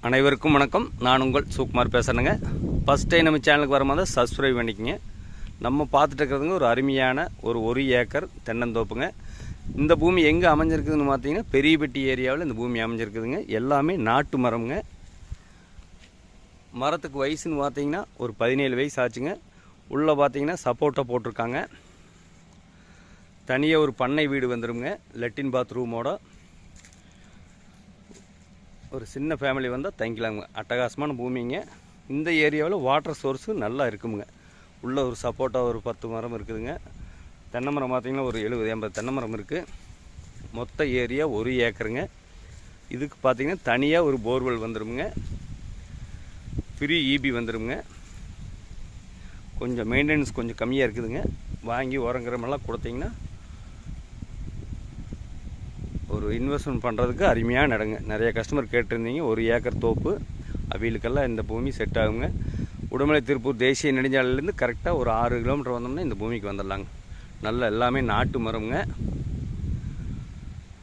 அனைவருக்கும் வணக்கம். நான் உங்கள் சுகுமார் பேசுகிறேங்க. ஃபஸ்ட் டைம் நம்ம சேனலுக்கு வரும்போது சப்ஸ்கிரைப் பண்ணிக்கங்க. நம்ம பார்த்துட்டு இருக்கிறதுங்க ஒரு அருமையான ஒரு ஏக்கர் தென்னந்தோப்புங்க. இந்த பூமி எங்கே அமைஞ்சிருக்குதுன்னு பார்த்தீங்கன்னா பெரியபட்டி ஏரியாவில் இந்த பூமி அமைஞ்சிருக்குதுங்க. எல்லாமே நாட்டு மரம்ங்க. மரத்துக்கு வயசுன்னு பார்த்தீங்கன்னா ஒரு 17 வயசு ஆச்சுங்க. உள்ளே பார்த்தீங்கன்னா சப்போட்டா போட்டிருக்காங்க. தனியாக ஒரு பண்ணை வீடு வந்துடுங்க, லெட்டின் பாத்ரூமோட. ஒரு சின்ன ஃபேமிலி வந்தால் தங்கிக்கலாங்க. அட்டகாசமான பூமிங்க. இந்த ஏரியாவில் வாட்டர் சோர்ஸு நல்லா இருக்குங்க. உள்ளே ஒரு சப்போட்டா ஒரு 10 மரம் இருக்குதுங்க. தென்னை மரம் பார்த்திங்கன்னா ஒரு 70-80 தென்னை மரம் இருக்குது. மொத்த ஏரியா 1 ஏக்கருங்க. இதுக்கு பார்த்திங்கன்னா தனியாக ஒரு போர்வெல் வந்துடுங்க. ஃப்ரீ ஈபி வந்துடுங்க. கொஞ்சம் மெயின்டெனன்ஸ் கொஞ்சம் கம்மியாக இருக்குதுங்க. வாங்கி உரங்கிறமெல்லாம் கொடுத்தீங்கன்னா ஒரு இன்வெஸ்ட்மெண்ட் பண்ணுறதுக்கு அருமையான இடங்க. நிறைய கஸ்டமர் கேட்டிருந்தீங்க. 1 ஏக்கர் தோப்பு அவிகளுக்கெல்லாம் இந்த பூமி செட் ஆகுங்க. உடுமலை திருப்பூர் தேசிய நெடுஞ்சாலையிலேருந்து கரெக்டாக ஒரு 6 கிலோமீட்டர் வந்தோம்னா இந்த பூமிக்கு வந்துடலாங்க. நல்ல எல்லாமே நாட்டு மரம்ங்க.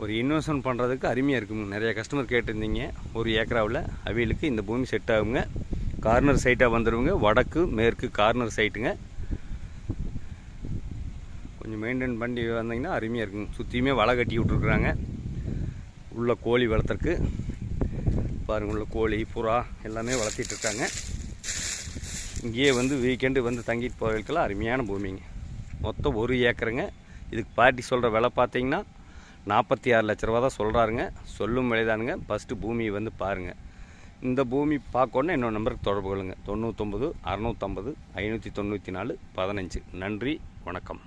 ஒரு இன்வெஸ்ட்மெண்ட் பண்ணுறதுக்கு அருமையாக இருக்குங்க. நிறைய கஸ்டமர் கேட்டிருந்தீங்க. 1 ஏக்கராவில் அவிகளுக்கு இந்த பூமி செட் ஆகுங்க. கார்னர் சைட்டாக வந்துடுவோங்க. வடக்கு மேற்கு கார்னர் சைட்டுங்க. கொஞ்சம் மெயின்டைன் பண்ணி வந்தீங்கன்னா அருமையாக இருக்குங்க. சுற்றியுமே வலை கட்டி விட்ருக்குறாங்க. உள்ள கோழி வளர்த்துறக்கு பாருங்கள். உள்ள கோழி புறா எல்லாமே வளர்த்திட்ருக்காங்க. இங்கேயே வந்து வீக்கெண்டு வந்து தங்கிட்டு போகிறதுக்கெல்லாம் அருமையான பூமிங்க. மொத்தம் 1 ஏக்கருங்க. இதுக்கு பார்ட்டி சொல்கிற விலை பார்த்தீங்கன்னா 46 லட்ச ரூபா தான் சொல்கிறாருங்க. சொல்லும் விலைதானுங்க. ஃபஸ்ட்டு பூமியை வந்து பாருங்கள். இந்த பூமி பார்க்கணுன்னா இன்னொரு நம்பருக்கு தொடர்பு கொள்ளுங்கள். 99 650 594 15. நன்றி, வணக்கம்.